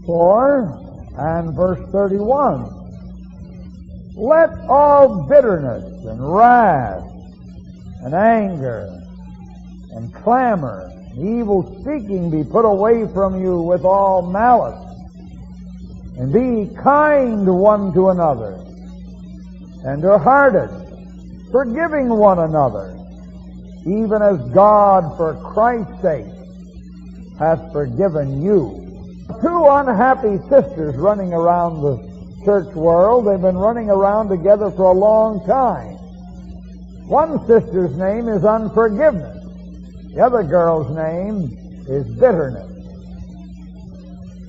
4 and verse 31. Let all bitterness and wrath and anger and clamor and evil speaking be put away from you with all malice, and be kind one to another, tender-hearted, forgiving one another, even as God for Christ's sake hath forgiven you. Two unhappy sisters running around the church world. They've been running around together for a long time. One sister's name is unforgiveness. The other girl's name is bitterness.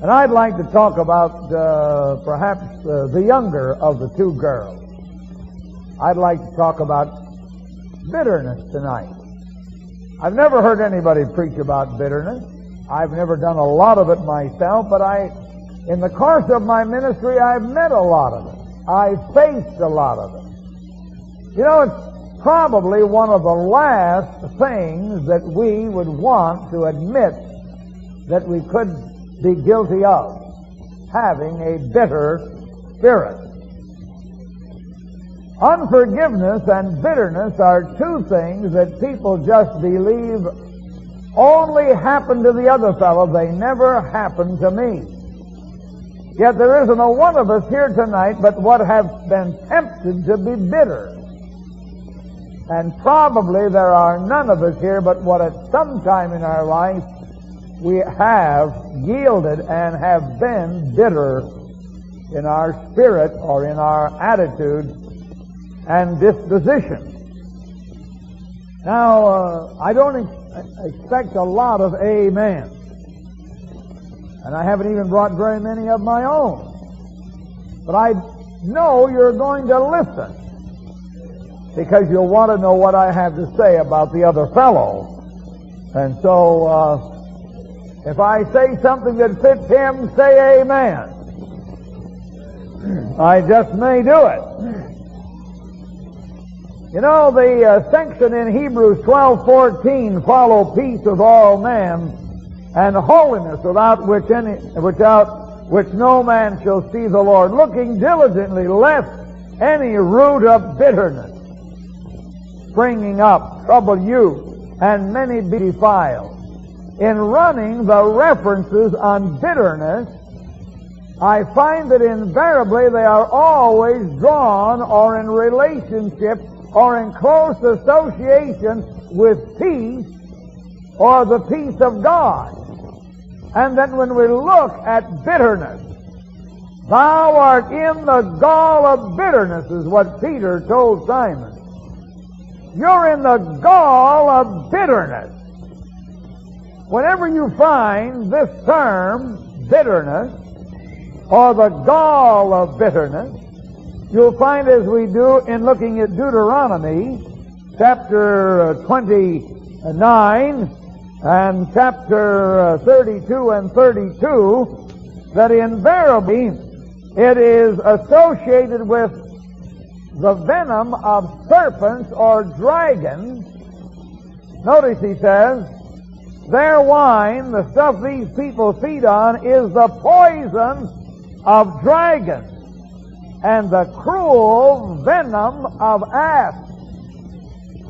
And I'd like to talk about perhaps the younger of the two girls. I'd like to talk about bitterness tonight. I've never heard anybody preach about bitterness. I've never done a lot of it myself, but in the course of my ministry, I've met a lot of it. I've faced a lot of it. You know, it's probably one of the last things that we would want to admit that we could be guilty of, having a bitter spirit. Unforgiveness and bitterness are two things that people just believe only happen to the other fellow. They never happen to me. Yet there isn't a one of us here tonight but what have been tempted to be bitter. And probably there are none of us here but what at some time in our life we have yielded and have been bitter in our spirit or in our attitude and disposition. Now, I don't expect a lot of amens. And I haven't even brought very many of my own. But I know you're going to listen, because you'll want to know what I have to say about the other fellow. And so, if I say something that fits him, say amen. I just may do it. You know, the section in Hebrews 12:14, follow peace with all men and holiness, without which no man shall see the Lord, looking diligently lest any root of bitterness springing up trouble you, and many be defiled. In running the references on bitterness, I find that invariably they are always drawn or in relationship or in close association with peace or the peace of God. And then when we look at bitterness, thou art in the gall of bitterness, is what Peter told Simon. You're in the gall of bitterness. Whenever you find this term, bitterness, or the gall of bitterness, you'll find, as we do in looking at Deuteronomy, chapter 29 and chapter 32 and 32, that invariably it is associated with the venom of serpents or dragons. Notice he says, their wine, the stuff these people feed on, is the poison of dragons and the cruel venom of asps.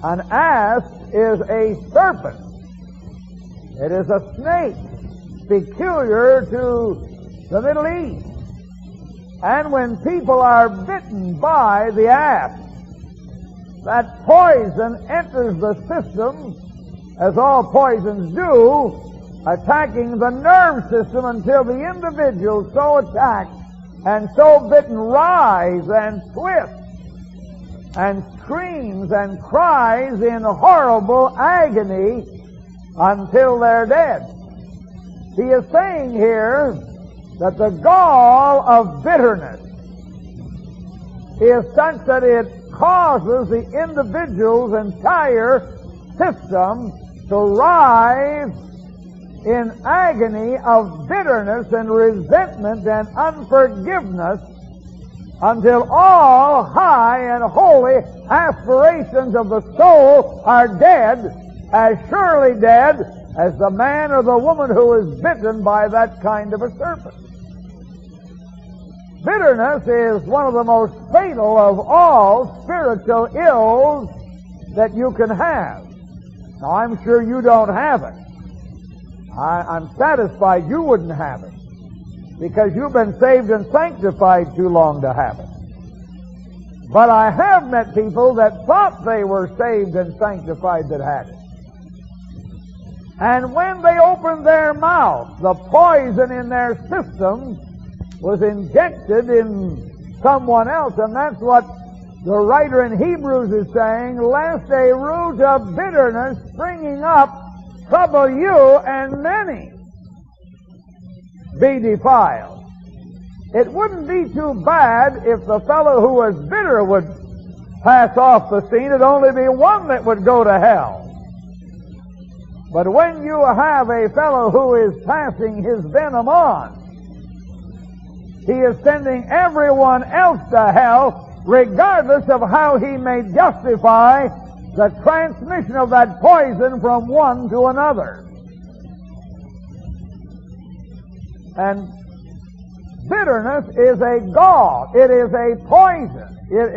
An asp is a serpent. It is a snake peculiar to the Middle East. And when people are bitten by the asp, that poison enters the system, as all poisons do, attacking the nerve system until the individual so attacked and so bitten writhes and twists and screams and cries in horrible agony until they're dead. He is saying here that the gall of bitterness is such that it causes the individual's entire system to writhe in agony of bitterness and resentment and unforgiveness until all high and holy aspirations of the soul are dead, as surely dead as the man or the woman who is bitten by that kind of a serpent. Bitterness is one of the most fatal of all spiritual ills that you can have. Now, I'm sure you don't have it. I'm satisfied you wouldn't have it, because you've been saved and sanctified too long to have it. But I have met people that thought they were saved and sanctified that had it. And when they opened their mouth, the poison in their system was injected in someone else, and that's what the writer in Hebrews is saying, lest a root of bitterness springing up trouble you, and many be defiled. It wouldn't be too bad if the fellow who was bitter would pass off the scene. It'd only be one that would go to hell. But when you have a fellow who is passing his venom on, he is sending everyone else to hell, regardless of how he may justify the transmission of that poison from one to another. And bitterness is a gall. It is a poison. It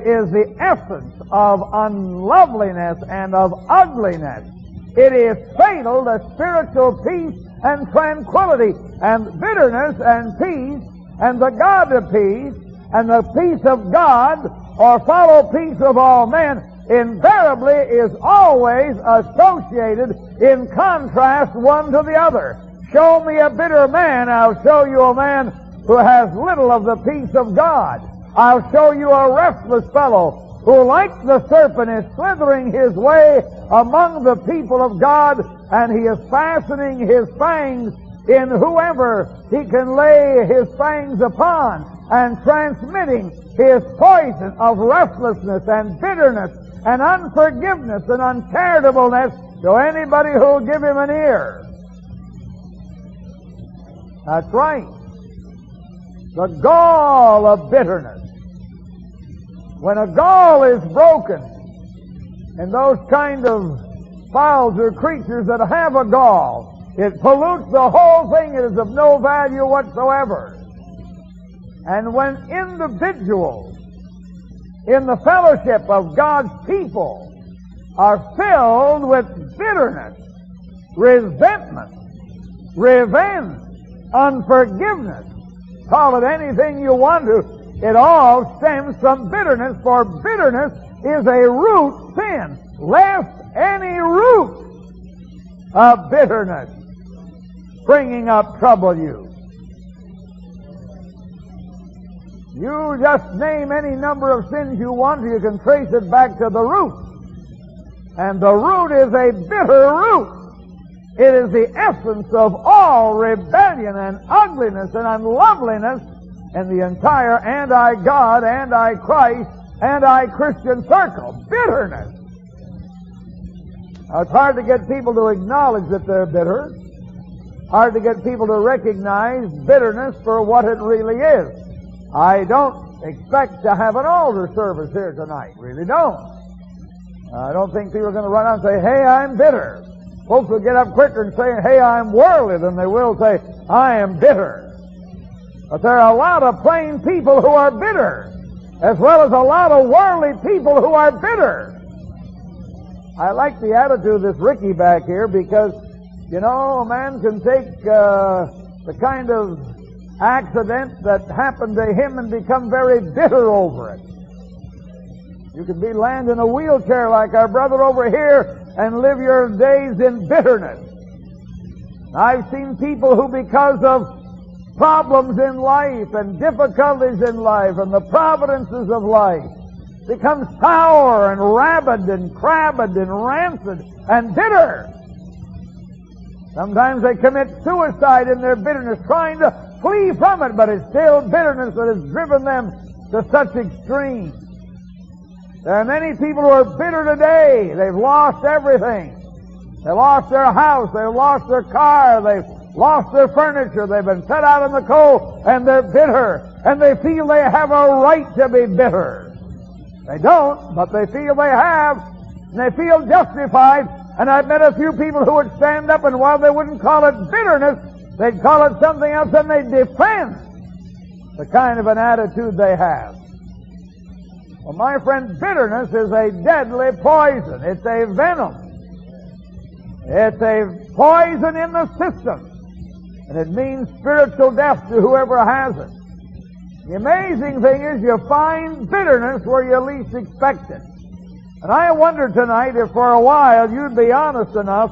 is the essence of unloveliness and of ugliness. It is fatal to spiritual peace and tranquility. And bitterness and peace and the God of peace and the peace of God, or follow peace of all men, invariably is always associated in contrast one to the other. Show me a bitter man, I'll show you a man who has little of the peace of God. I'll show you a restless fellow who, like the serpent, is slithering his way among the people of God, and he is fastening his fangs in whoever he can lay his fangs upon, and transmitting his poison of restlessness and bitterness and unforgiveness and uncharitableness to anybody who will give him an ear. That's right. The gall of bitterness. When a gall is broken, and those kind of fowls or creatures that have a gall, it pollutes the whole thing. It is of no value whatsoever. And when individuals in the fellowship of God's people are filled with bitterness, resentment, revenge, unforgiveness, call it anything you want to, it all stems from bitterness, for bitterness is a root sin. Lest any root of bitterness springing up trouble you. You just name any number of sins you want, you can trace it back to the root. And the root is a bitter root. It is the essence of all rebellion and ugliness and unloveliness in the entire anti-God, anti-Christ, anti-Christian circle. Bitterness. Now, it's hard to get people to acknowledge that they're bitter. Hard to get people to recognize bitterness for what it really is. I don't expect to have an altar service here tonight. Really don't. I don't think people are going to run out and say, hey, I'm bitter. Folks will get up quicker and say, hey, I'm worldly, than they will say, I am bitter. But there are a lot of plain people who are bitter, as well as a lot of worldly people who are bitter. I like the attitude of this Ricky back here because, you know, a man can take the kind of accident that happened to him and become very bitter over it. You could be landing in a wheelchair like our brother over here and live your days in bitterness. I've seen people who, because of problems in life and difficulties in life and the providences of life, become sour and rabid and crabbed and rancid and bitter. Sometimes they commit suicide in their bitterness, trying to flee from it, but it's still bitterness that has driven them to such extremes. There are many people who are bitter today. They've lost everything. They lost their house. They've lost their car. They've lost their furniture. They've been set out in the cold, and they're bitter. And they feel they have a right to be bitter. They don't, but they feel they have, and they feel justified, And I've met a few people who would stand up, and while they wouldn't call it bitterness, they'd call it something else, and they'd defend the kind of an attitude they have. Well, my friend, bitterness is a deadly poison. It's a venom. It's a poison in the system. And it means spiritual death to whoever has it. The amazing thing is you find bitterness where you least expect it. And I wonder tonight if for a while you'd be honest enough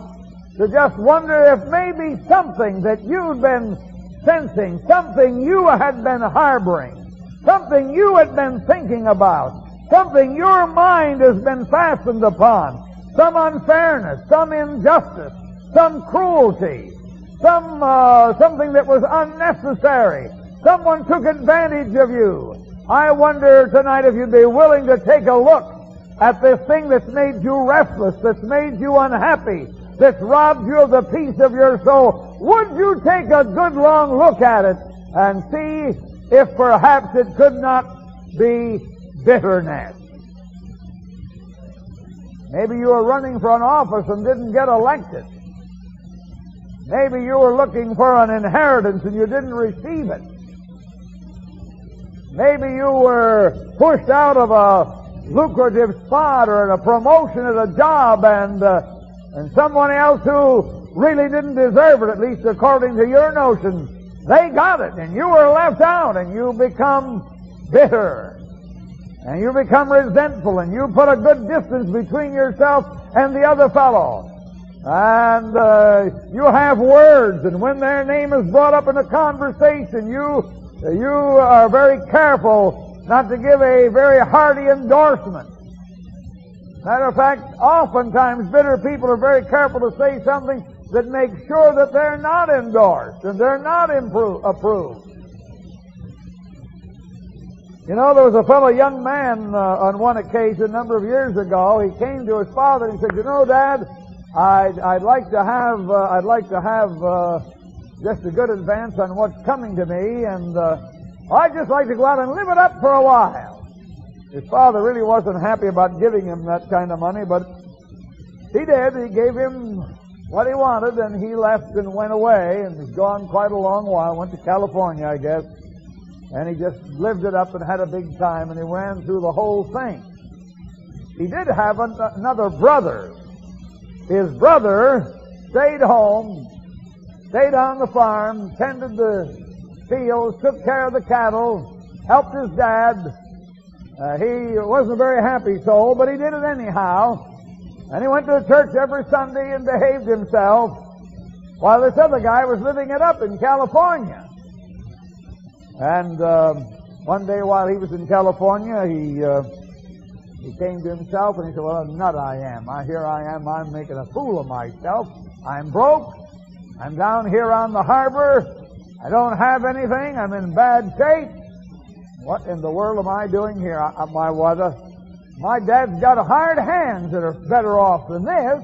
to just wonder if maybe something that you'd been sensing, something you had been harboring, something you had been thinking about, something your mind has been fastened upon, some unfairness, some injustice, some cruelty, something that was unnecessary. Someone took advantage of you. I wonder tonight if you'd be willing to take a look at this thing that's made you restless, that's made you unhappy, that's robbed you of the peace of your soul. Would you take a good long look at it and see if perhaps it could not be bitterness? Maybe you were running for an office and didn't get elected. Maybe you were looking for an inheritance and you didn't receive it. Maybe you were pushed out of a lucrative spot or a promotion at a job, and someone else who really didn't deserve it, at least according to your notions, they got it, and you were left out, and you become bitter, and you become resentful, and you put a good distance between yourself and the other fellow. And you have words, and when their name is brought up in a conversation, you are very careful not to give a very hearty endorsement. Matter of fact, oftentimes bitter people are very careful to say something that makes sure that they're not endorsed and they're not approved. You know, there was a fellow, young man, on one occasion a number of years ago. He came to his father and he said, "You know, Dad, I'd like to have just a good advance on what's coming to me, and I'd just like to go out and live it up for a while." His father really wasn't happy about giving him that kind of money, but he did. He gave him what he wanted, and he left and went away, and he's gone quite a long while. Went to California, I guess, and he just lived it up and had a big time, and he ran through the whole thing. He did have another brother. His brother stayed home, stayed on the farm, tended the fields, took care of the cattle, helped his dad. He wasn't a very happy soul, but he did it anyhow. And he went to church every Sunday and behaved himself, while this other guy was living it up in California. And one day while he was in California, he came to himself and he said, "Well, nut I am. Here I am. I'm making a fool of myself. I'm broke. I'm down here on the harbor. I don't have anything. I'm in bad shape. What in the world am I doing here? My dad's got hired hands that are better off than this.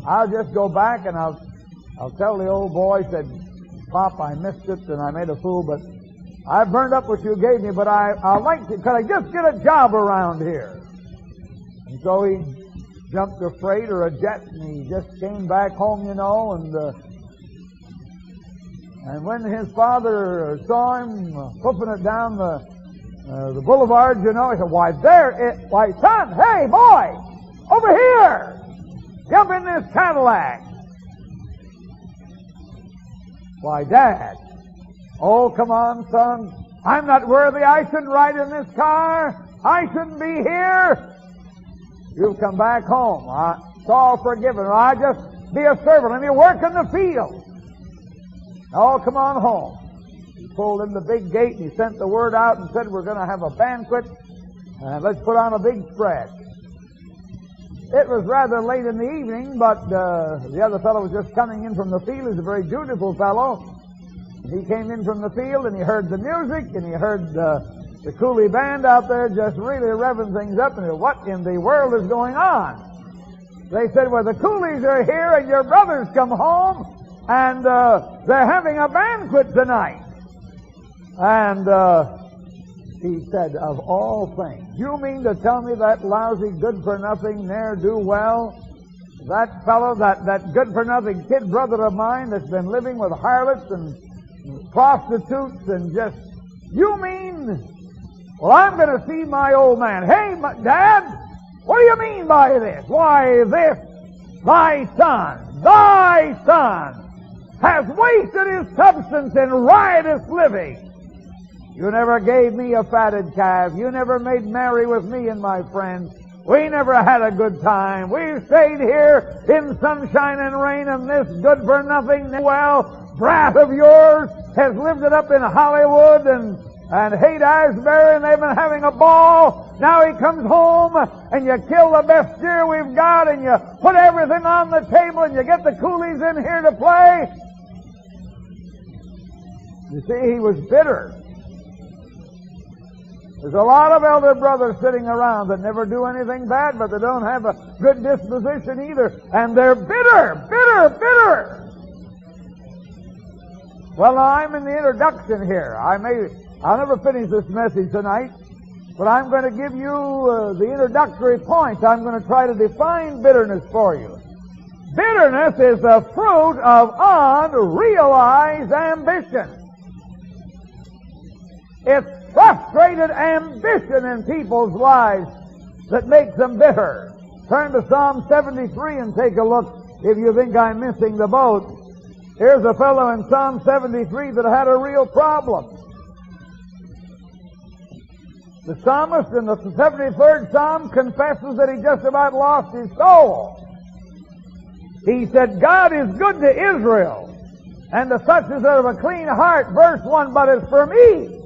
I'll just go back and I'll tell the old boy," said, "Pop, I missed it and I made a fool, but I burned up what you gave me, but I'd like to, could I just get a job around here?" And so he jumped a freight or a jet and he just came back home, you know, and when his father saw him hoofing it down the boulevard, you know, he said, "Why, son, hey, boy, over here, jump in this Cadillac." "Why, Dad." "Oh, come on, son. I'm not worthy. I shouldn't ride in this car. I shouldn't be here." "You've come back home. It's all forgiven. I just be a servant. Let me work in the field." "Oh, come on home." He pulled in the big gate and he sent the word out and said, "We're going to have a banquet and let's put on a big spread." It was rather late in the evening, but the other fellow was just coming in from the field. He's a very dutiful fellow. He came in from the field and he heard the music and he heard the coolie band out there just really revving things up, and he said, "What in the world is going on?" They said, "Well, the coolies are here and your brothers come home and they're having a banquet tonight." And he said, "Of all things, you mean to tell me that lousy, good-for-nothing, ne'er-do-well that fellow, that good-for-nothing kid brother of mine that's been living with harlots and prostitutes and just, you mean, well, I'm going to see my old man. Hey, Dad, what do you mean by this? Why, this, thy son, has wasted his substance in riotous living. You never gave me a fatted calf. You never made merry with me and my friends. We never had a good time. We stayed here in sunshine and rain, and this good-for-nothing, well, brat of yours has lived it up in Hollywood and Haight-Ashbury, and they've been having a ball. Now he comes home, and you kill the best deer we've got, and you put everything on the table, and you get the coolies in here to play. You see, he was bitter. There's a lot of elder brothers sitting around that never do anything bad, but they don't have a good disposition either. And they're bitter. Well, now, I'm in the introduction here. I'll never finish this message tonight, but I'm going to give you the introductory points. I'm going to try to define bitterness for you. Bitterness is the fruit of unrealized ambition. It's frustrated ambition in people's lives that makes them bitter. Turn to Psalm 73 and take a look if you think I'm missing the boat. Here's a fellow in Psalm 73 that had a real problem. The psalmist in the 73rd Psalm confesses that he just about lost his soul. He said, God is good to Israel, and to such as are of a clean heart, verse 1, but as for me,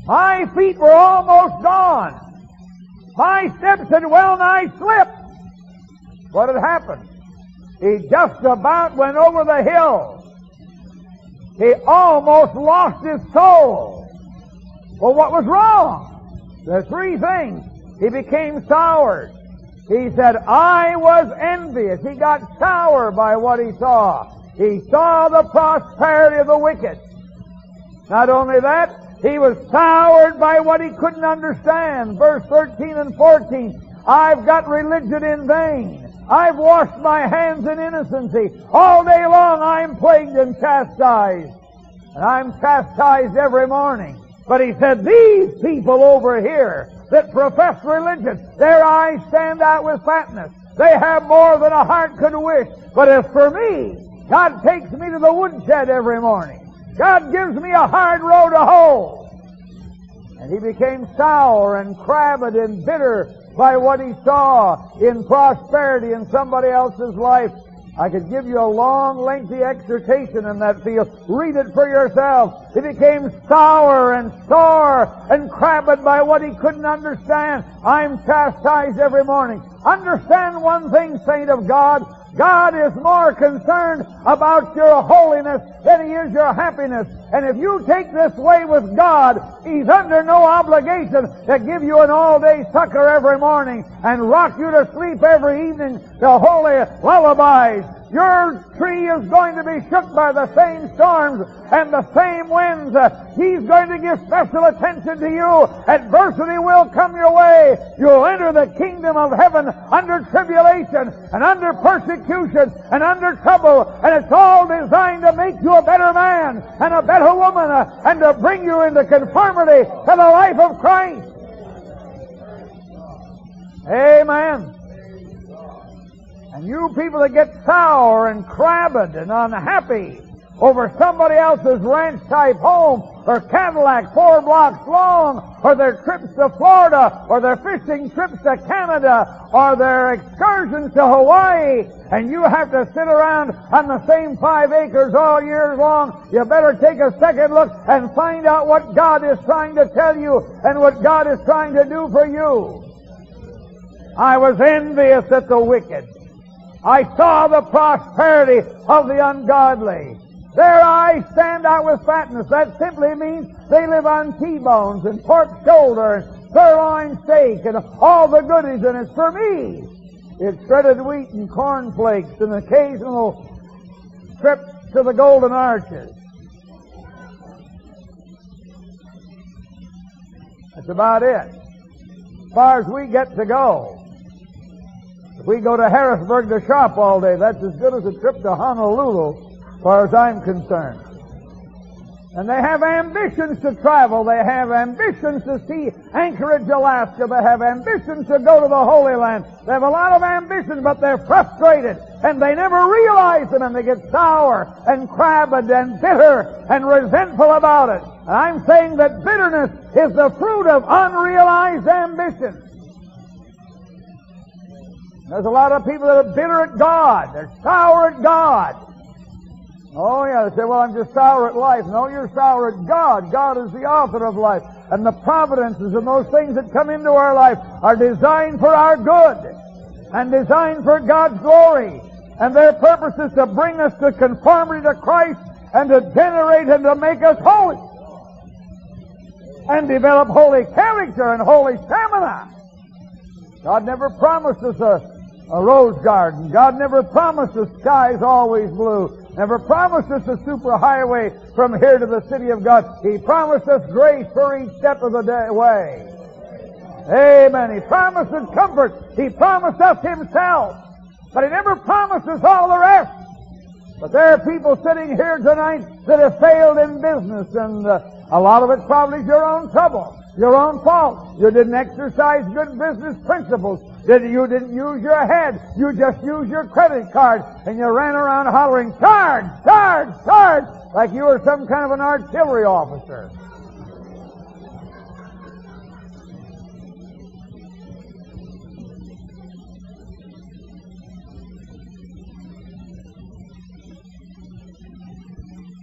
my feet were almost gone. My steps had well nigh slipped. What had happened? He just about went over the hill. He almost lost his soul. Well, what was wrong? There are three things. He became soured. He said, I was envious. He got sour by what he saw. He saw the prosperity of the wicked. Not only that, he was soured by what he couldn't understand. Verse 13 and 14, I've got religion in vain. I've washed my hands in innocency. All day long I'm plagued and chastised. And I'm chastised every morning. But he said, these people over here that profess religion, their eyes stand out with fatness. They have more than a heart could wish. But as for me, God takes me to the woodshed every morning. God gives me a hard row to hoe. And he became sour and crabbed and bitter by what he saw in prosperity in somebody else's life. I could give you a long, lengthy exhortation in that field. Read it for yourself. He became sour and sore and crabbed by what he couldn't understand. I'm chastised every morning. Understand one thing, saint of God. God is more concerned about your holiness than He is your happiness. And if you take this way with God, He's under no obligation to give you an all-day sucker every morning and rock you to sleep every evening to holy lullabies. Your tree is going to be shook by the same storms and the same winds. He's going to give special attention to you. Adversity will come your way. You'll enter the kingdom of heaven under tribulation and under persecution and under trouble. And it's all designed to make you a better man and a better woman and to bring you into conformity to the life of Christ. Amen. And you people that get sour and crabbed and unhappy over somebody else's ranch-type home or Cadillac 4 blocks long, or their trips to Florida, or their fishing trips to Canada, or their excursions to Hawaii, and you have to sit around on the same 5 acres all year long, you better take a second look and find out what God is trying to tell you and what God is trying to do for you. I was envious at the wicked. I saw the prosperity of the ungodly. Their eyes stand out with fatness. That simply means they live on T-bones and pork shoulder and sirloin steak and all the goodies. And it's for me. It's shredded wheat and cornflakes and occasional trips to the Golden Arches. That's about it. As far as we get to go. If we go to Harrisburg to shop all day, that's as good as a trip to Honolulu, as far as I'm concerned. And they have ambitions to travel. They have ambitions to see Anchorage, Alaska. They have ambitions to go to the Holy Land. They have a lot of ambitions, but they're frustrated. And they never realize them, and they get sour and crabbed and bitter and resentful about it. And I'm saying that bitterness is the fruit of unrealized ambition. There's a lot of people that are bitter at God. They're sour at God. Oh, yeah, they say, well, I'm just sour at life. No, you're sour at God. God is the author of life. And the providences and those things that come into our life are designed for our good and designed for God's glory. And their purpose is to bring us to conformity to Christ and to generate and to make us holy and develop holy character and holy stamina. God never promised us a rose garden. God never promised us skies always blue. Never promised us a superhighway from here to the city of God. He promised us grace for each step of the way. Amen. He promised us comfort. He promised us Himself. But He never promised us all the rest. But there are people sitting here tonight that have failed in business, and a lot of it's probably your own trouble, your own fault. You didn't exercise good business principles. You didn't use your head. You just used your credit card, and you ran around hollering, "Charge! Charge! Charge!" like you were some kind of an artillery officer.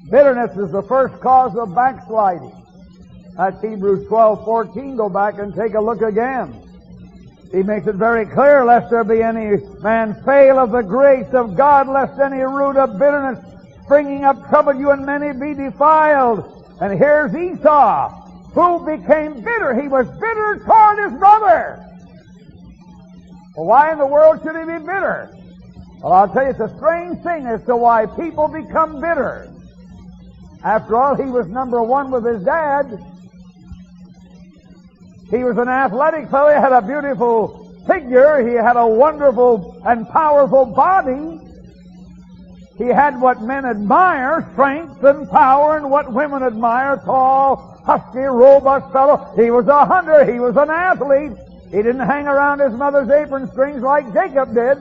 Bitterness is the first cause of backsliding. That's Hebrews 12:14. Go back and take a look again. He makes it very clear, lest there be any man fail of the grace of God, lest any root of bitterness springing up trouble you, and many be defiled. And here's Esau, who became bitter. He was bitter toward his brother. Well, why in the world should he be bitter? Well, I'll tell you, it's a strange thing as to why people become bitter. After all, he was number one with his dad. He was an athletic fellow. He had a beautiful figure. He had a wonderful and powerful body. He had what men admire, strength and power, and what women admire, tall, husky, robust fellow. He was a hunter. He was an athlete. He didn't hang around his mother's apron strings like Jacob did.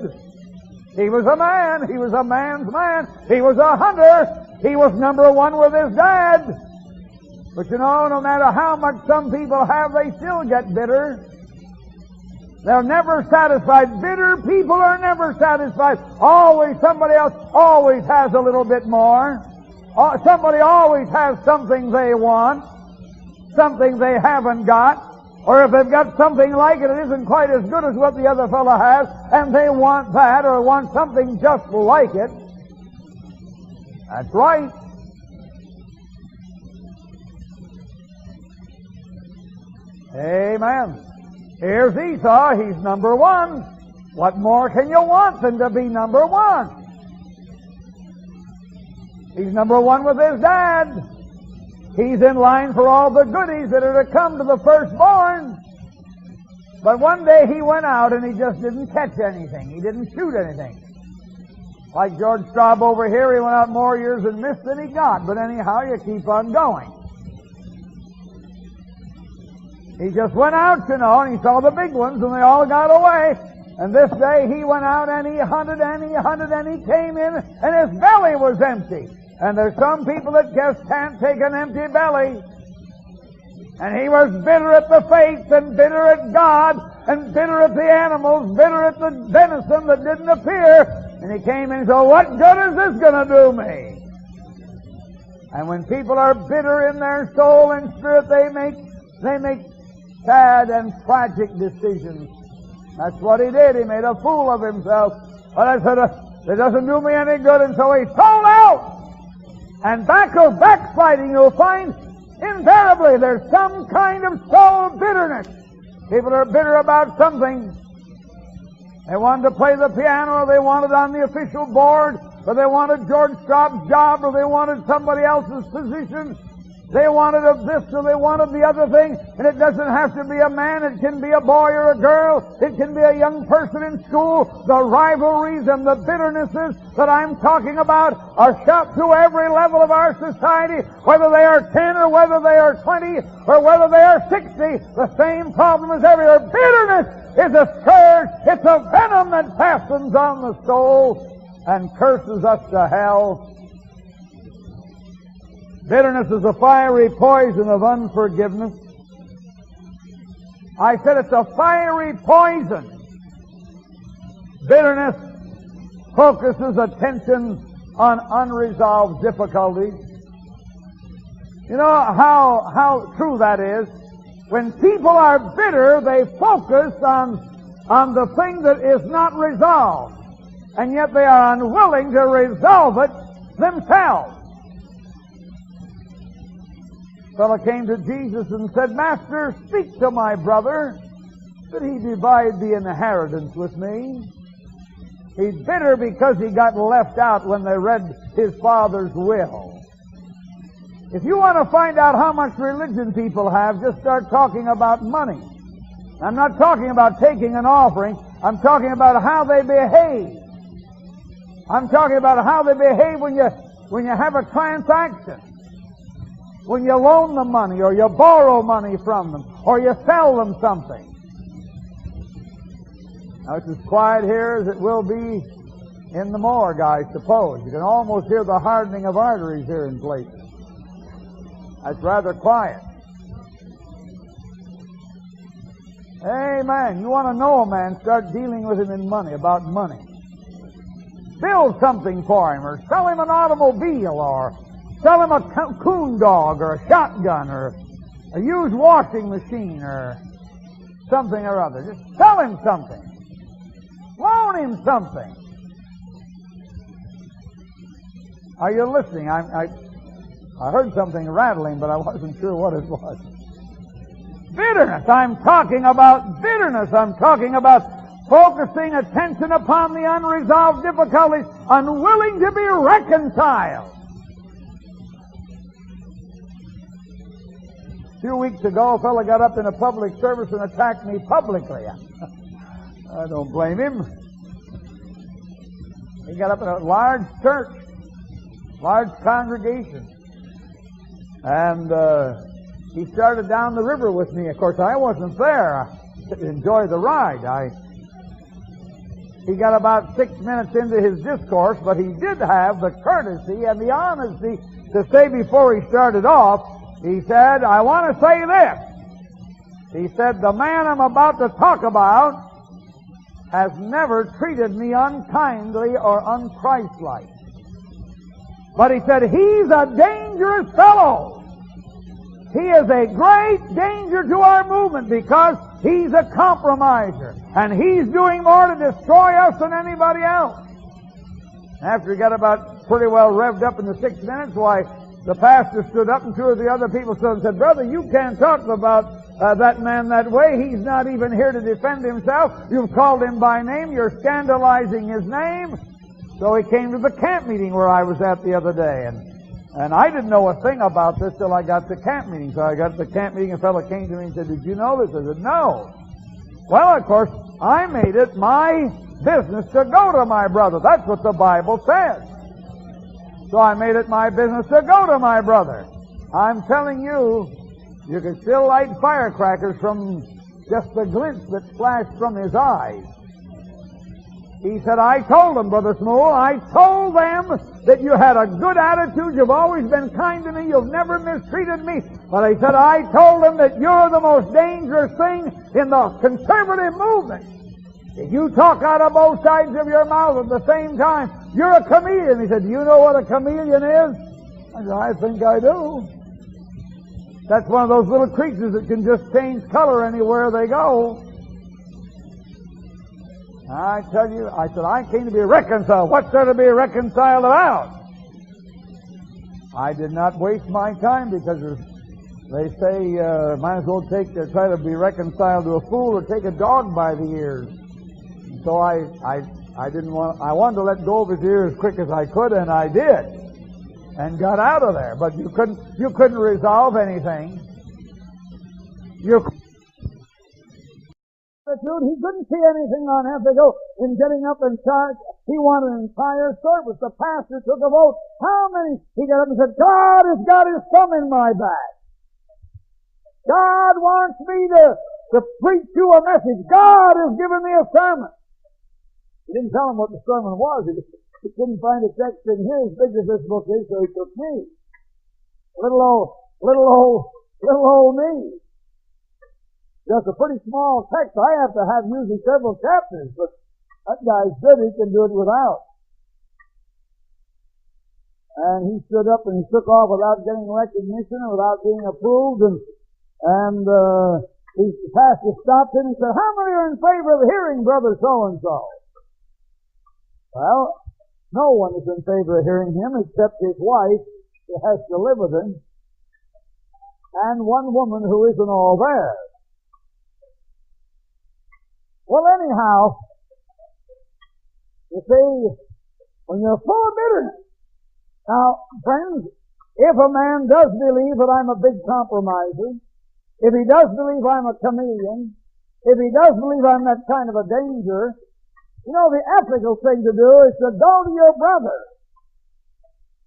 He was a man. He was a man's man. He was a hunter. He was number one with his dad. But you know, no matter how much some people have, they still get bitter. They're never satisfied. Bitter people are never satisfied. Always, somebody else always has a little bit more. Somebody always has something they want, something they haven't got. Or if they've got something like it, it isn't quite as good as what the other fellow has, and they want that or want something just like it. That's right. Amen. Here's Esau. He's number one. What more can you want than to be number one? He's number one with his dad. He's in line for all the goodies that are to come to the firstborn. But one day he went out and he just didn't catch anything. He didn't shoot anything. Like George Straub over here, he went out more years and missed than he got. But anyhow, you keep on going. He just went out, you know, and he saw the big ones, and they all got away. And this day he went out and he hunted and he hunted and he came in and his belly was empty. And there's some people that just can't take an empty belly. And he was bitter at the faith and bitter at God and bitter at the animals, bitter at the venison that didn't appear. And he came in and said, what good is this going to do me? And when people are bitter in their soul and spirit, they make sad and tragic decisions. That's what he did. He made a fool of himself. But I said, it doesn't do me any good, and so he sold out. And back of backsliding, you'll find invariably there's some kind of soul bitterness. People are bitter about something. They wanted to play the piano, or they wanted on the official board, or they wanted George Straub's job, or they wanted somebody else's position. They wanted of this or they wanted the other thing. And it doesn't have to be a man. It can be a boy or a girl. It can be a young person in school. The rivalries and the bitternesses that I'm talking about are shot through every level of our society, whether they are 10 or whether they are 20 or whether they are 60. The same problem is everywhere. Bitterness is a scourge. It's a venom that fastens on the soul and curses us to hell. Bitterness is a fiery poison of unforgiveness. I said it's a fiery poison. Bitterness focuses attention on unresolved difficulties. You know how true that is? When people are bitter, they focus on the thing that is not resolved, and yet they are unwilling to resolve it themselves. A fellow came to Jesus and said, Master, speak to my brother, that he divide the inheritance with me. He's bitter because he got left out when they read his father's will. If you want to find out how much religion people have, just start talking about money. I'm not talking about taking an offering. I'm talking about how they behave. I'm talking about how they behave when you have a transaction. When you loan them money, or you borrow money from them, or you sell them something. Now, it's as quiet here as it will be in the morgue, I suppose. You can almost hear the hardening of arteries here in places. That's rather quiet. Amen. You want to know a man, start dealing with him in money, about money. Build something for him, or sell him an automobile, or sell him a coon dog, or a shotgun, or a used washing machine, or something or other. Just sell him something. Loan him something. Are you listening? I heard something rattling, but I wasn't sure what it was. Bitterness. I'm talking about bitterness. I'm talking about focusing attention upon the unresolved difficulties, unwilling to be reconciled. A few weeks ago, a fellow got up in a public service and attacked me publicly. I don't blame him. He got up in a large church, large congregation, and he started down the river with me. Of course, I wasn't there. I didn't enjoy the ride. He got about 6 minutes into his discourse, but he did have the courtesy and the honesty to say before he started off, he said, I want to say this. He said, the man I'm about to talk about has never treated me unkindly or unchristlike. But he said, he's a dangerous fellow. He is a great danger to our movement because he's a compromiser. And he's doing more to destroy us than anybody else. After he got about pretty well revved up in the 6 minutes, why, the pastor stood up and two of the other people stood and said, Brother, you can't talk about that man that way. He's not even here to defend himself. You've called him by name. You're scandalizing his name. So he came to the camp meeting where I was at the other day. And I didn't know a thing about this till I got to camp meeting. So I got to the camp meeting, a fellow came to me and said, Did you know this? I said, No. Well, of course, I made it my business to go to my brother. That's what the Bible says. So I made it my business to go to my brother. I'm telling you, you can still light firecrackers from just the glints that flashed from his eyes. He said, I told them, Brother Schmul, I told them that you had a good attitude, you've always been kind to me, you've never mistreated me. But he said, I told them that you're the most dangerous thing in the conservative movement. If you talk out of both sides of your mouth at the same time, you're a chameleon. He said, do you know what a chameleon is? I said, I think I do. That's one of those little creatures that can just change color anywhere they go. I tell you, I said, I came to be reconciled. What's there to be reconciled about? I did not waste my time because they say, might as well try to be reconciled to a fool or take a dog by the ears. So I wanted to let go of his ear as quick as I could, and I did. and got out of there. But you couldn't resolve anything. He couldn't see anything unethical in getting up and charge. He wanted an entire service. The pastor took a vote. How many? He got up and said, God has got his thumb in my back. God wants me to preach you a message. God has given me a sermon. He didn't tell him what the sermon was. He couldn't find a text in here as big as this book is, so he took me. Little old me. Just a pretty small text. I have to have usually several chapters, but that guy's good. He can do it without. And he stood up and he took off without getting recognition and without being approved. And the pastor stopped him and said, how many are in favor of hearing Brother so-and-so? Well, no one is in favor of hearing him except his wife, who has to live with him, and one woman who isn't all there. Well, anyhow, you see, when you're full of bitterness. Now, friends, if a man does believe that I'm a big compromiser, if he does believe I'm a chameleon, if he does believe I'm that kind of a danger, you know, the ethical thing to do is to go to your brother.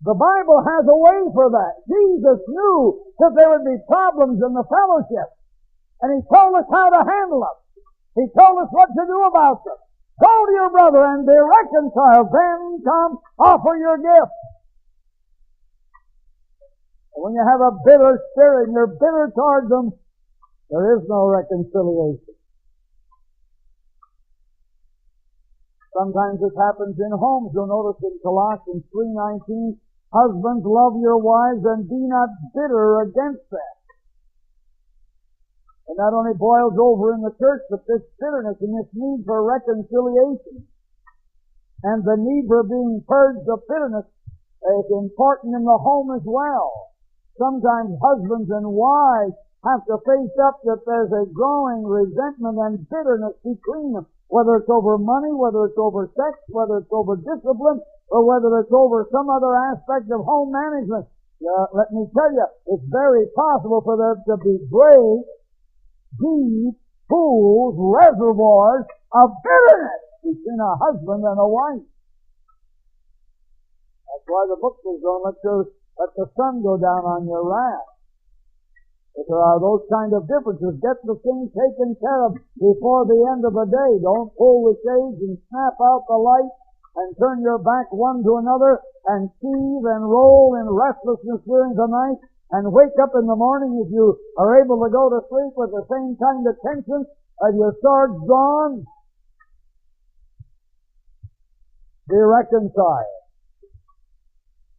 The Bible has a way for that. Jesus knew that there would be problems in the fellowship, and he told us how to handle them. He told us what to do about them. Go to your brother and be reconciled. Then come, offer your gift. When you have a bitter spirit and you're bitter towards them, there is no reconciliation. Sometimes this happens in homes. You'll notice in Colossians 3:19, husbands, love your wives and be not bitter against them. It not only boils over in the church, but this bitterness and this need for reconciliation and the need for being purged of bitterness is important in the home as well. Sometimes husbands and wives have to face up that there's a growing resentment and bitterness between them, whether it's over money, whether it's over sex, whether it's over discipline, or whether it's over some other aspect of home management. Let me tell you, it's very possible for there to be great, deep pools, reservoirs of bitterness between a husband and a wife. That's why the book says, don't let the sun go down on your wrath. If there are those kind of differences, get the thing taken care of before the end of the day. Don't pull the shades and snap out the light and turn your back one to another and seethe and roll in restlessness during the night and wake up in the morning if you are able to go to sleep with the same kind of tension and your sword's drawn. Be reconciled.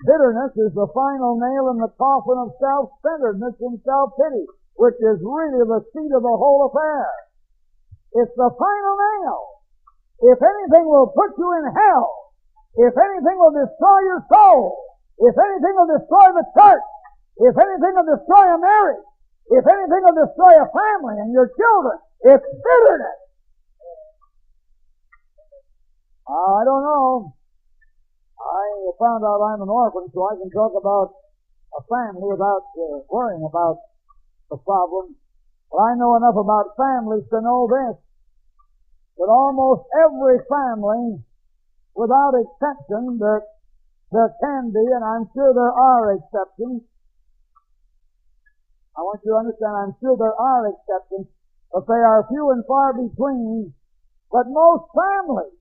Bitterness is the final nail in the coffin of self-centeredness and self-pity, which is really the seat of the whole affair. It's the final nail. If anything will put you in hell, if anything will destroy your soul, if anything will destroy the church, if anything will destroy a marriage, if anything will destroy a family and your children, it's bitterness. I don't know. I found out I'm an orphan, so I can talk about a family without worrying about the problem. But I know enough about families to know this, that almost every family, without exception, there can be, and I'm sure there are exceptions. I want you to understand, I'm sure there are exceptions, but they are few and far between. But most families,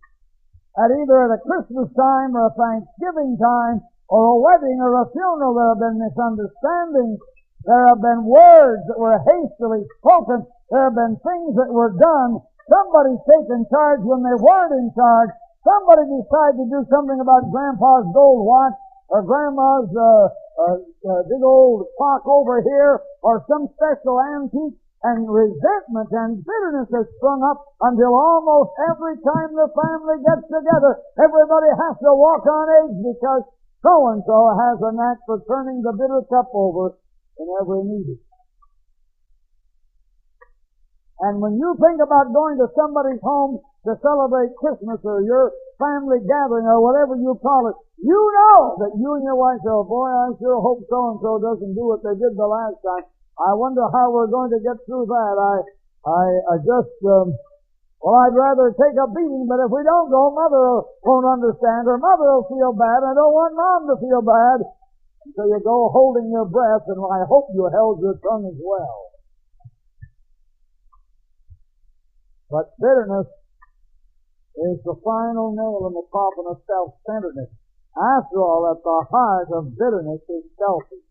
at either a Christmas time or a Thanksgiving time or a wedding or a funeral, there have been misunderstandings. There have been words that were hastily spoken. There have been things that were done. Somebody's taken charge when they weren't in charge. Somebody decided to do something about Grandpa's gold watch or Grandma's big old clock over here or some special antique, and resentment and bitterness has sprung up until almost every time the family gets together, everybody has to walk on eggs because so-and-so has a knack for turning the bitter cup over in every meeting. And when you think about going to somebody's home to celebrate Christmas or your family gathering or whatever you call it, you know that you and your wife say, oh boy, I sure hope so-and-so doesn't do what they did the last time. I wonder how we're going to get through that. Well, I'd rather take a beating, but if we don't go, Mother won't understand, or Mother will feel bad. I don't want Mom to feel bad. And so you go holding your breath, and I hope you held your tongue as well. But bitterness is the final nail in the coffin of self-centeredness. After all, at the heart of bitterness is selfish.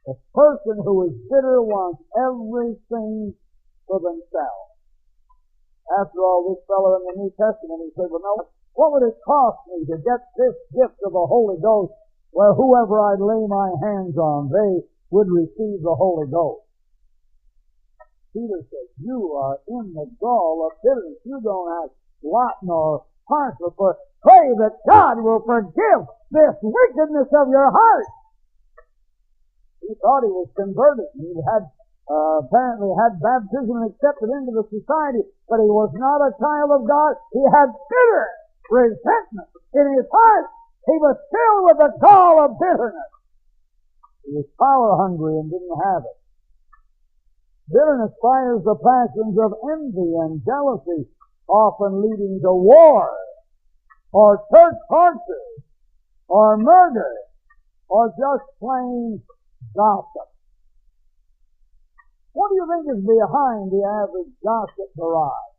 The person who is bitter wants everything for themselves. After all, this fellow in the New Testament, he said, well, now, what would it cost me to get this gift of the Holy Ghost where whoever I'd lay my hands on, they would receive the Holy Ghost? Peter said, you are in the gall of bitterness. You don't have lot nor partial, for pray that God will forgive this wickedness of your heart. He thought he was converted. He had apparently had baptism and accepted into the society, but he was not a child of God. He had bitter resentment in his heart. He was filled with the gall of bitterness. He was power hungry and didn't have it. Bitterness fires the passions of envy and jealousy, often leading to war, or church torture, or murder, or just plain gossip. What do you think is behind the average gossip barrage?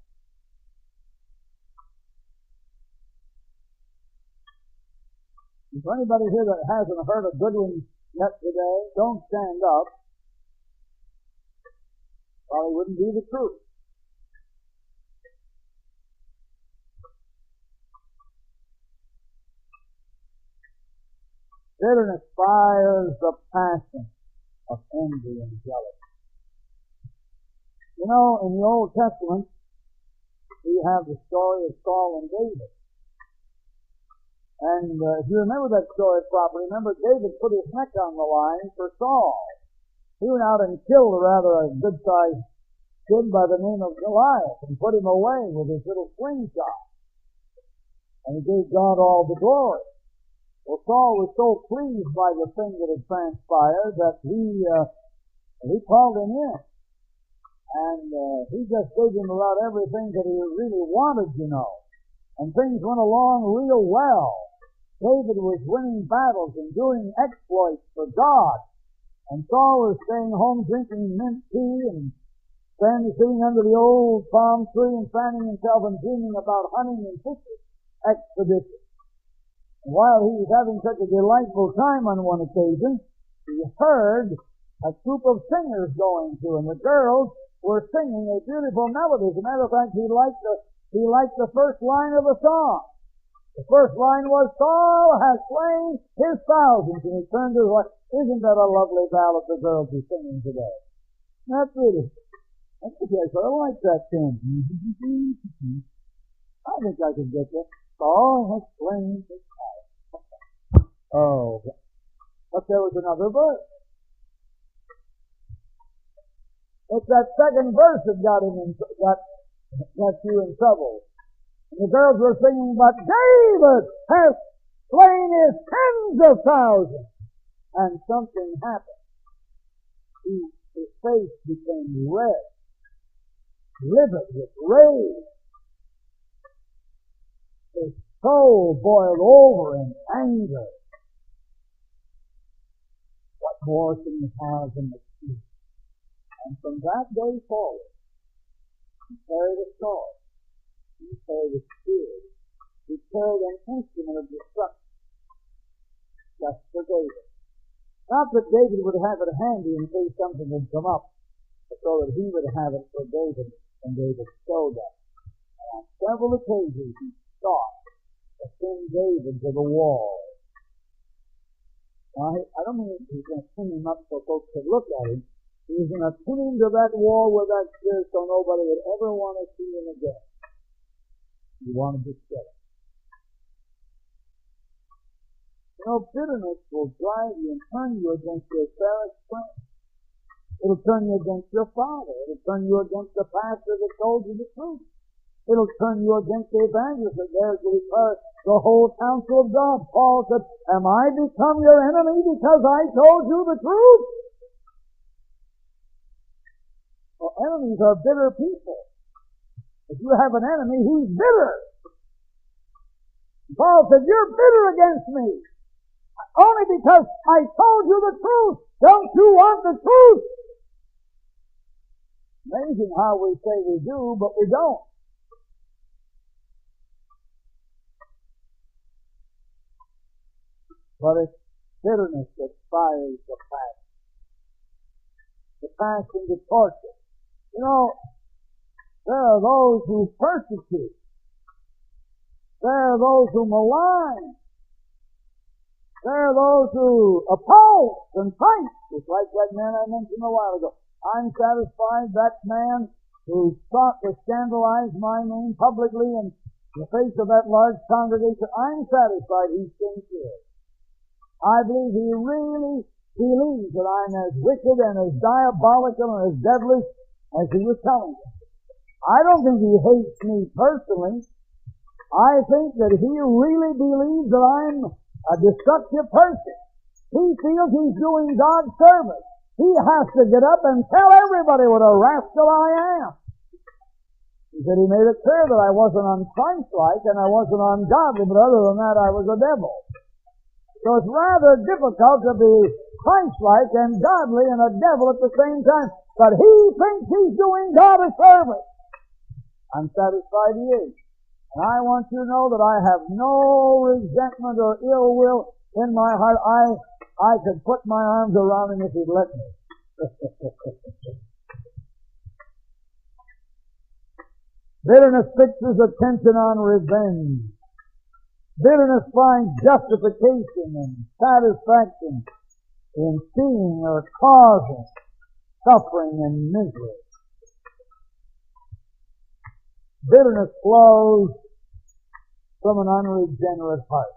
Is there anybody here that hasn't heard a good one yet today? Don't stand up. Probably wouldn't be the truth. Bitterness fires the passion of envy and jealousy. You know, in the Old Testament, we have the story of Saul and David. And if you remember that story properly, remember David put his neck on the line for Saul. He went out and killed a rather good-sized kid by the name of Goliath and put him away with his little slingshot. And he gave God all the glory. Well, Saul was so pleased by the thing that had transpired that he called him in. And he just gave him about everything that he really wanted, you know. And things went along real well. David was winning battles and doing exploits for God. And Saul was staying home drinking mint tea and sitting under the old palm tree and fanning himself and dreaming about hunting and fishing expeditions. And while he was having such a delightful time on one occasion, he heard a troop of singers going through, and the girls were singing a beautiful melody. As a matter of fact, he liked the first line of the song. The first line was, Saul has slain his thousands. And he turned to his wife, isn't that a lovely ballad the girls are singing today? That's it. That's okay, so I like that tune. I think I can get that. Saul has slain his thousands. Oh, but there was another verse. It's that second verse that got you in trouble. And the girls were singing, but David has slain his tens of thousands. And something happened. His face became red, livid with rage. His soul boiled over in anger. What more can you have in the sea? And from that day forward, he carried a sword, he carried a spear, he carried an instrument of destruction, just for David. Not that David would have it handy in case something would come up, but so that he would have it for David, and David showed that. And on several occasions he sought to pin David to the wall. Now, I don't mean he's going to pin him up so folks could look at him. He's going to pin him to that wall with that spear so nobody would ever want to see him again. He wanted to kill him. You know, bitterness will drive you and turn you against your fairest friend. It'll turn you against your father. It'll turn you against the pastor that told you the truth. It'll turn you against the evangelist that dares to declare the whole counsel of God. Paul said, am I become your enemy because I told you the truth? Well, enemies are bitter people. If you have an enemy, he's bitter. Paul said, you're bitter against me. Only because I told you the truth. Don't you want the truth? Amazing how we say we do, but we don't. But it's bitterness that fires the passion. The passion to torture. You know, there are those who persecute. There are those who malign. There are those who oppose and fight. Just like that man I mentioned a while ago. I'm satisfied that man who sought to scandalize my name publicly in the face of that large congregation, I'm satisfied he's sincere. I believe he really believes that I'm as wicked and as diabolical and as devilish as he was telling me. I don't think he hates me personally. I think that he really believes that I'm a destructive person. He feels he's doing God's service. He has to get up and tell everybody what a rascal I am. He said he made it clear that I wasn't un-Christ-like and I wasn't ungodly, but other than that I was a devil. So it's rather difficult to be Christ-like and godly and a devil at the same time. But he thinks he's doing God a service. I'm satisfied he is. And I want you to know that I have no resentment or ill will in my heart. I could put my arms around him if he'd let me. Bitterness fixes attention on revenge. Bitterness finds justification and satisfaction in seeing or causing suffering and misery. Bitterness flows from an unregenerate heart.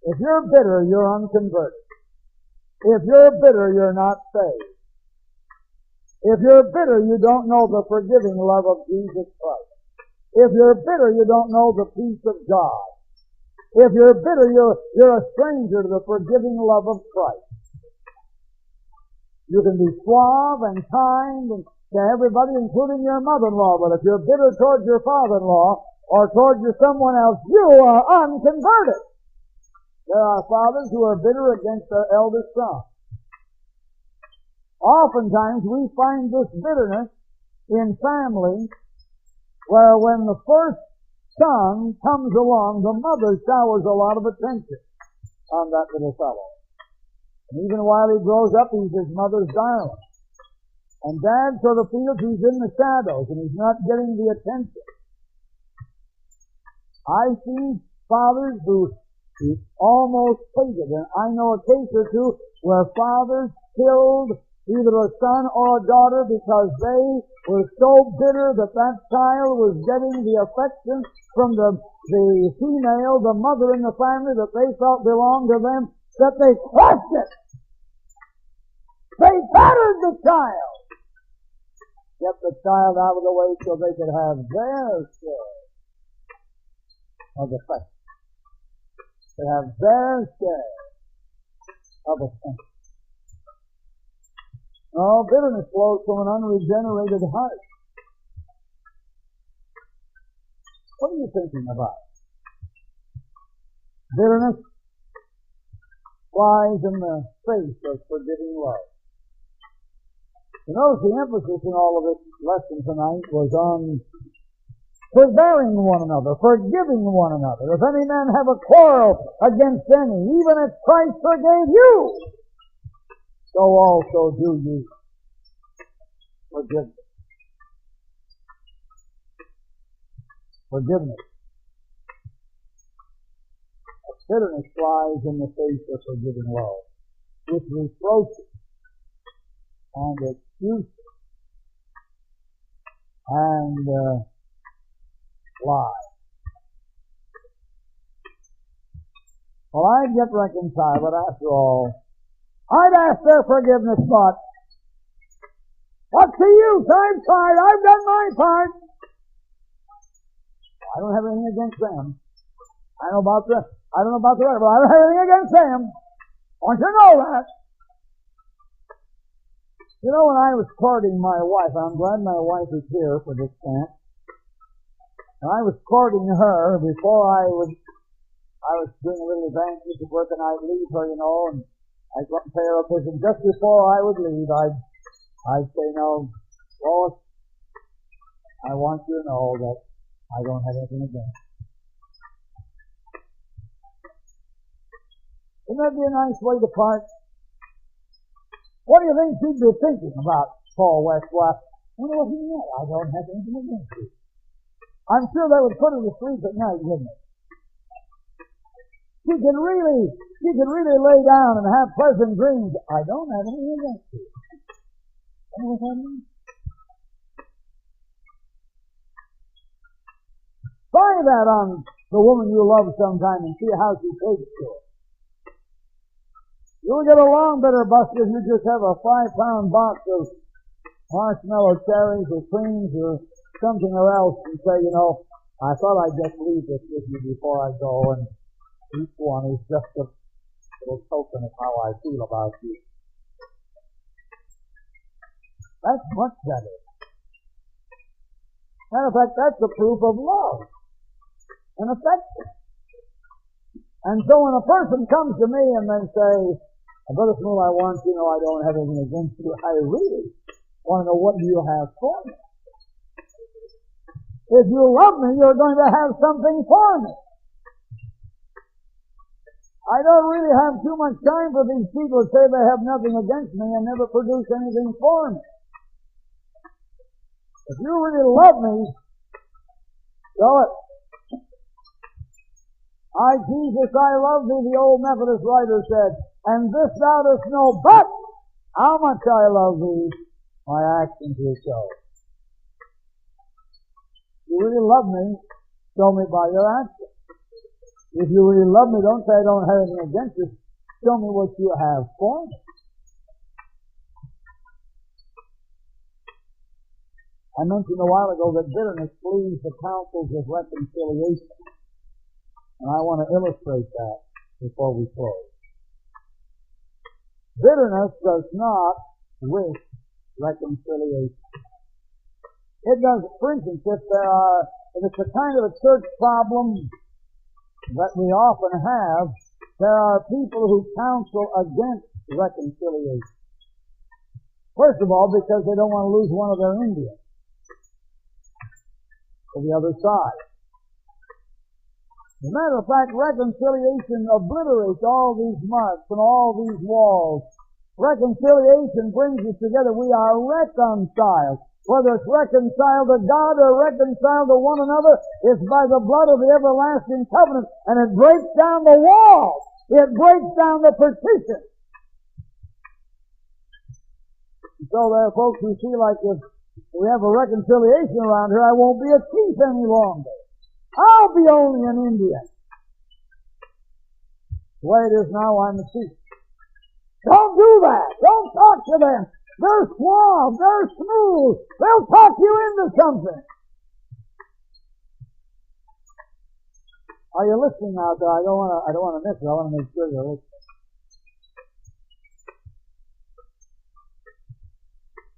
If you're bitter, you're unconverted. If you're bitter, you're not saved. If you're bitter, you don't know the forgiving love of Jesus Christ. If you're bitter, you don't know the peace of God. If you're bitter, you're a stranger to the forgiving love of Christ. You can be suave and kind and to everybody, including your mother-in-law, but if you're bitter towards your father-in-law or towards someone else, you are unconverted. There are fathers who are bitter against their eldest son. Oftentimes we find this bitterness in families where when the first son comes along, the mother showers a lot of attention on that little fellow. And even while he grows up, he's his mother's darling. And Dad sort of feels he's in the shadows and he's not getting the attention. I've seen fathers who almost hated, and I know a case or two where fathers killed either a son or a daughter because they were so bitter that that child was getting the affection from the female, the mother in the family that they felt belonged to them, that they crushed it. They battered the child. Get the child out of the way so they could have their share of affection. They have their share of affection. No, bitterness flows from an unregenerated heart. What are you thinking about? Bitterness flies in the face of forgiving love. You notice the emphasis in all of this lesson tonight was on forbearing one another, forgiving one another. If any man have a quarrel against any, even as Christ forgave you, so also do you. Forgiveness. Forgiveness. Bitterness flies in the face of forgiving love, with reproaches and excuses and lies. Well, I'd get reconciled, but after all, I'd ask their forgiveness, but what's the use? I'm tried. I've done my part. I don't have anything against them. I don't know about the rest, but I don't have anything against them. I want you to know that. You know, when I was courting my wife, I'm glad my wife is here for this camp. When I was courting her, before I was doing a little evangelistic work, and I'd leave her, you know, and I'd go and pay her a visit. Just before I would leave, I'd say, no, Lois, I want you to know that I don't have anything against you. Wouldn't that be a nice way to part? What do you think she'd be thinking about Paul Westwatt? Wonder what he meant. I don't have anything against you. I'm sure that would put her to sleep at night, wouldn't it? She could really lay down and have pleasant dreams. I don't have anything against you. Wonder what that means? Try that on the woman you love sometime and see how she takes to it. You'll get along better, Buster, if you just have a 5-pound box of marshmallow cherries or creams or something or else and say, you know, I thought I'd just leave this with you before I go, and each one is just a little token of how I feel about you. That's much better. Matter of fact, that's the proof of love and affection. And so when a person comes to me and they say, Brother Schmul, I want you to know I don't have anything against you, I really want to know what you have for me. If you love me, you're going to have something for me. I don't really have too much time for these people who say they have nothing against me and never produce anything for me. If you really love me, show it. I, Jesus, I love thee, the old Methodist writer said, and this thou dost know, but how much I love thee, my actions will show. If you really love me, show me by your actions. If you really love me, don't say I don't have anything against you. Show me what you have for me. I mentioned a while ago that bitterness flees the counsels of reconciliation. And I want to illustrate that before we close. Bitterness does not wish reconciliation. It does, for instance, if it's a kind of a church problem that we often have, there are people who counsel against reconciliation. First of all, because they don't want to lose one of their Indians to the other side. As a matter of fact, reconciliation obliterates all these marks and all these walls. Reconciliation brings us together. We are reconciled. Whether it's reconciled to God or reconciled to one another, it's by the blood of the everlasting covenant. And it breaks down the wall. It breaks down the partition. So there are folks who feel like if we have a reconciliation around here, I won't be a chief any longer. I'll be only an Indian. The way it is now, I'm a chief. Don't do that. Don't talk to them. They're suave. They're smooth. They'll talk you into something. Are you listening out there? I don't want to miss it. I want to make sure you're listening.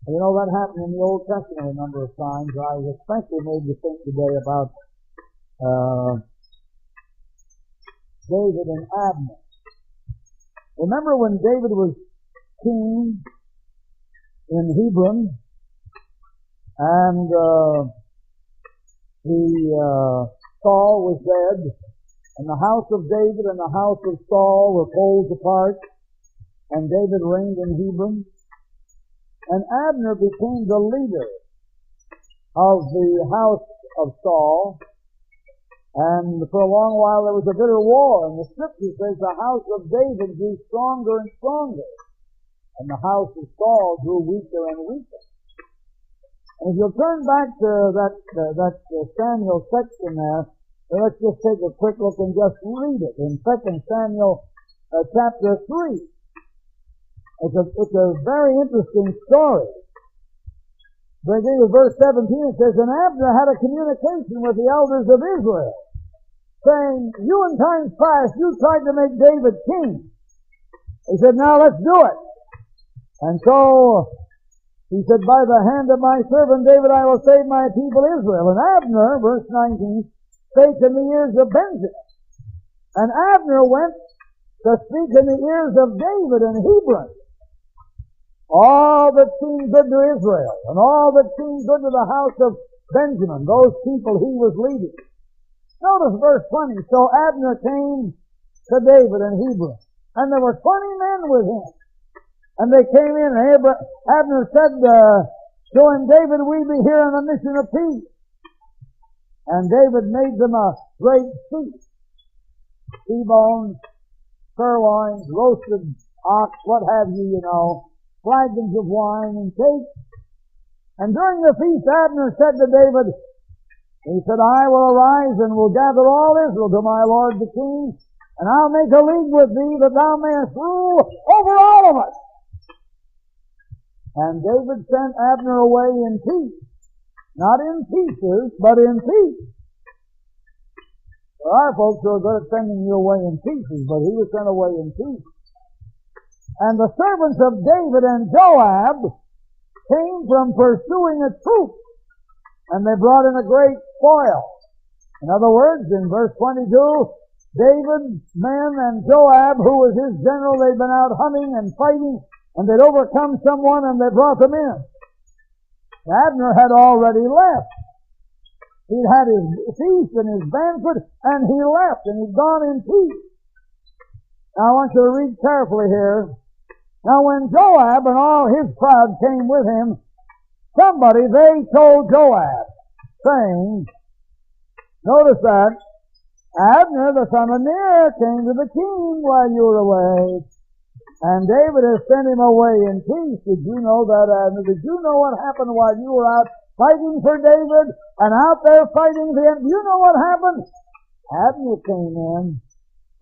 You know, that happened in the Old Testament a number of times. I was especially made to think today about David and Abner. Remember when David was king in Hebron, and Saul was dead, and the house of David and the house of Saul were poles apart, and David reigned in Hebron, and Abner became the leader of the house of Saul. And for a long while there was a bitter war, and the scripture says the house of David grew stronger and stronger, and the house of Saul grew weaker and weaker. And if you'll turn back to that Samuel section there, let's just take a quick look and just read it in 2 Samuel chapter 3. It's a very interesting story. beginning with verse 17, it says, And Abner had a communication with the elders of Israel, saying, You in times past, you tried to make David king. He said, Now let's do it. And so, he said, By the hand of my servant David I will save my people Israel. And Abner, verse 19, spake in the ears of Benjamin. And Abner went to speak in the ears of David in Hebron. All that seemed good to Israel, and all that seemed good to the house of Benjamin, those people he was leading. Notice verse 20. So Abner came to David in Hebron, and there were 20 men with him. And they came in, and Abner said to him, David, we be here on a mission of peace. And David made them a great feast. T-bones, sirloins, roasted ox, what have you, flagons of wine and cake. And during the feast, Abner said to David, he said, I will arise and will gather all Israel to my lord the king, and I'll make a league with thee that thou mayest rule over all of us. And David sent Abner away in peace. Not in pieces, but in peace. There are folks who are good at sending you away in pieces, but he was sent away in peace. And the servants of David and Joab came from pursuing a troop, and they brought in a great spoil. In other words, in verse 22, David's men and Joab, who was his general, they'd been out hunting and fighting, and they'd overcome someone, and they brought them in. Abner had already left. He'd had his feast and his banquet, and he left, and he'd gone in peace. Now I want you to read carefully here. Now when Joab and all his crowd came with him, they told Joab, saying, notice that, Abner the son of Ner came to the king while you were away, and David has sent him away in peace. Did you know that, Abner? Did you know what happened while you were out fighting for David and out there fighting for him? You know what happened? Abner came in,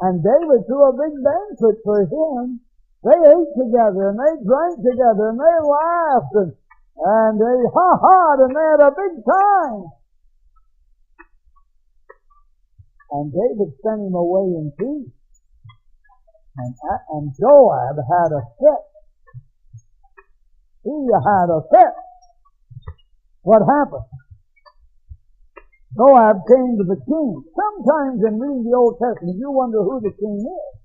and David threw a big banquet for him. They ate together, and they drank together, and they laughed, and they ha-ha'd, and they had a big time. And David sent him away in peace. And Joab had a fit. He had a fit. What happened? Joab came to the king. Sometimes in reading the Old Testament, you wonder who the king is.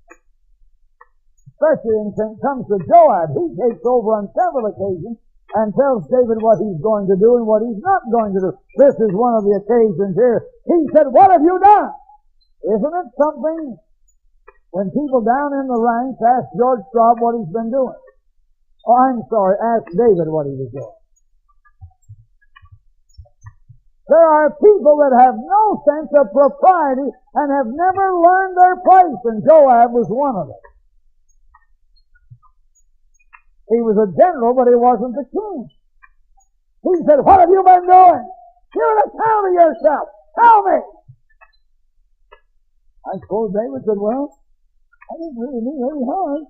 Especially when it comes to Joab. He takes over on several occasions and tells David what he's going to do and what he's not going to do. This is one of the occasions here. He said, what have you done? Isn't it something when people down in the ranks ask George Straub what he's been doing? Oh, I'm sorry, ask David what he was doing. There are people that have no sense of propriety and have never learned their place, and Joab was one of them. He was a general, but he wasn't the king. He said, what have you been doing? Give an account of yourself. Tell me. I suppose David said, well, I didn't really mean any harm.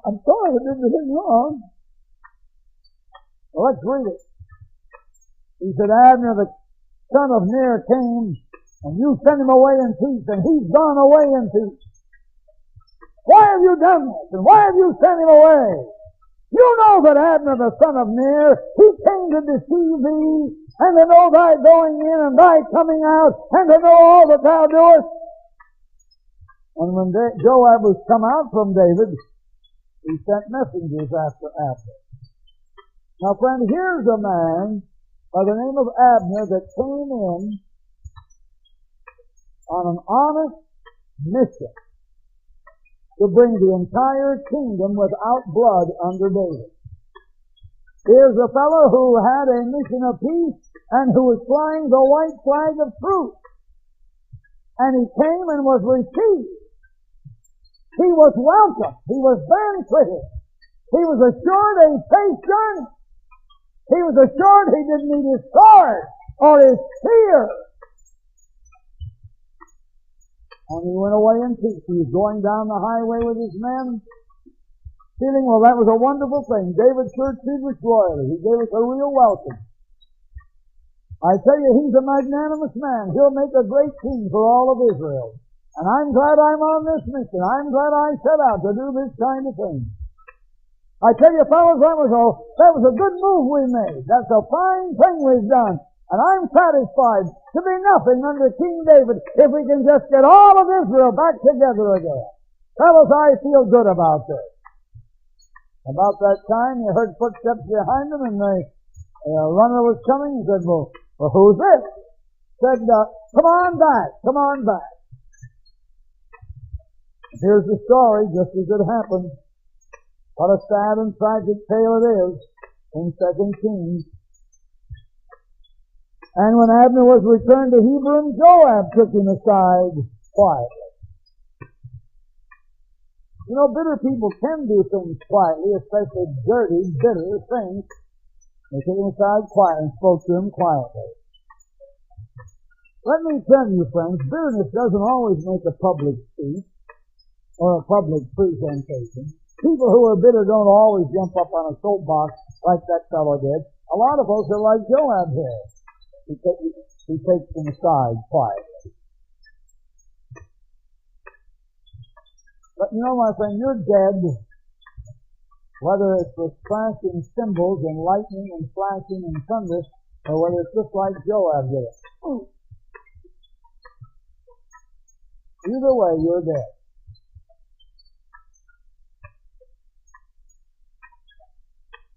I'm sorry I did anything wrong. Well, let's read it. He said, Abner the son of Ner came, and you sent him away in peace, and he's gone away in peace. Why have you done this? And why have you sent him away? You know that Abner the son of Ner, he came to deceive thee, and to know thy going in and thy coming out, and to know all that thou doest. And when Joab was come out from David, he sent messengers after Abner. Now, friend, here's a man by the name of Abner that came in on an honest mission to bring the entire kingdom without blood under David. Here's a fellow who had a mission of peace and who was flying the white flag of truth. And he came and was received. He was welcome. He was banqueted. He was assured a safe journey. He was assured he didn't need his sword or his spear. And he went away in peace. He was going down the highway with his men. feeling, well, that was a wonderful thing. David sure treated us royally. He gave us a real welcome. I tell you, he's a magnanimous man. He'll make a great king for all of Israel. And I'm glad I'm on this mission. I'm glad I set out to do this kind of thing. I tell you, fellows, that was a good move we made. That's a fine thing we've done. And I'm satisfied to be nothing under King David if we can just get all of Israel back together again. Fellows, I feel good about this. About that time, you heard footsteps behind them, and the runner was coming. He said, well, who's this? Said, come on back, come on back. Here's the story, just as it happened. What a sad and tragic tale it is in 2 Kings. And when Abner was returned to Hebron, Joab took him aside quietly. You know, bitter people can do things quietly, especially dirty, bitter things. They took him aside quietly and spoke to him quietly. Let me tell you, friends, bitterness doesn't always make a public speech or a public presentation. People who are bitter don't always jump up on a soapbox like that fellow did. A lot of folks are like Joab here. He takes them aside quietly. But you know, my friend, you're dead, whether it's with flashing cymbals and lightning and flashing and thunder, or whether it's just like Joab did it. Either way, you're dead.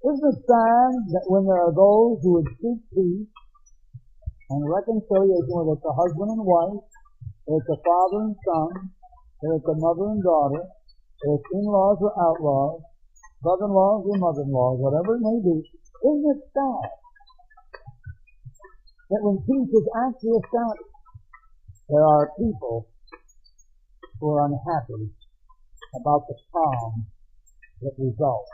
Isn't it sad that when there are those who would seek peace and reconciliation, whether it's a husband and wife, or it's a father and son, or it's a mother and daughter, or it's in-laws or outlaws, brother-in-laws or mother-in-laws, whatever it may be, isn't it sad that when peace is actually established, there are people who are unhappy about the calm that results?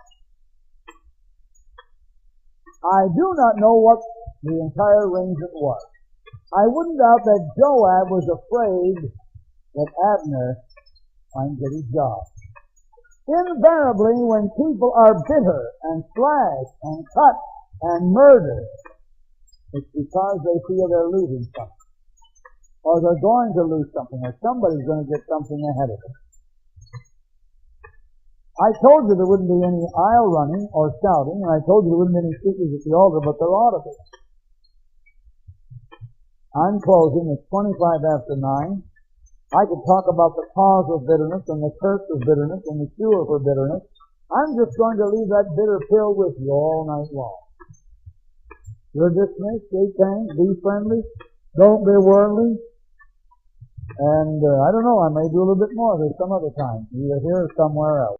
I do not know what the entire arrangement was. I wouldn't doubt that Joab was afraid that Abner might get his job. Invariably, when people are bitter and slash and cut and murder, it's because they feel they're losing something, or they're going to lose something, or somebody's going to get something ahead of them. I told you there wouldn't be any aisle running or shouting, and I told you there wouldn't be any speakers at the altar, but there ought to be. I'm closing. It's 25 after 9. I could talk about the cause of bitterness and the curse of bitterness and the cure for bitterness. I'm just going to leave that bitter pill with you all night long. You're dismissed. Shake hands. Be friendly. Don't be worldly. And I don't know. I may do a little bit more of this some other time, either here or somewhere else.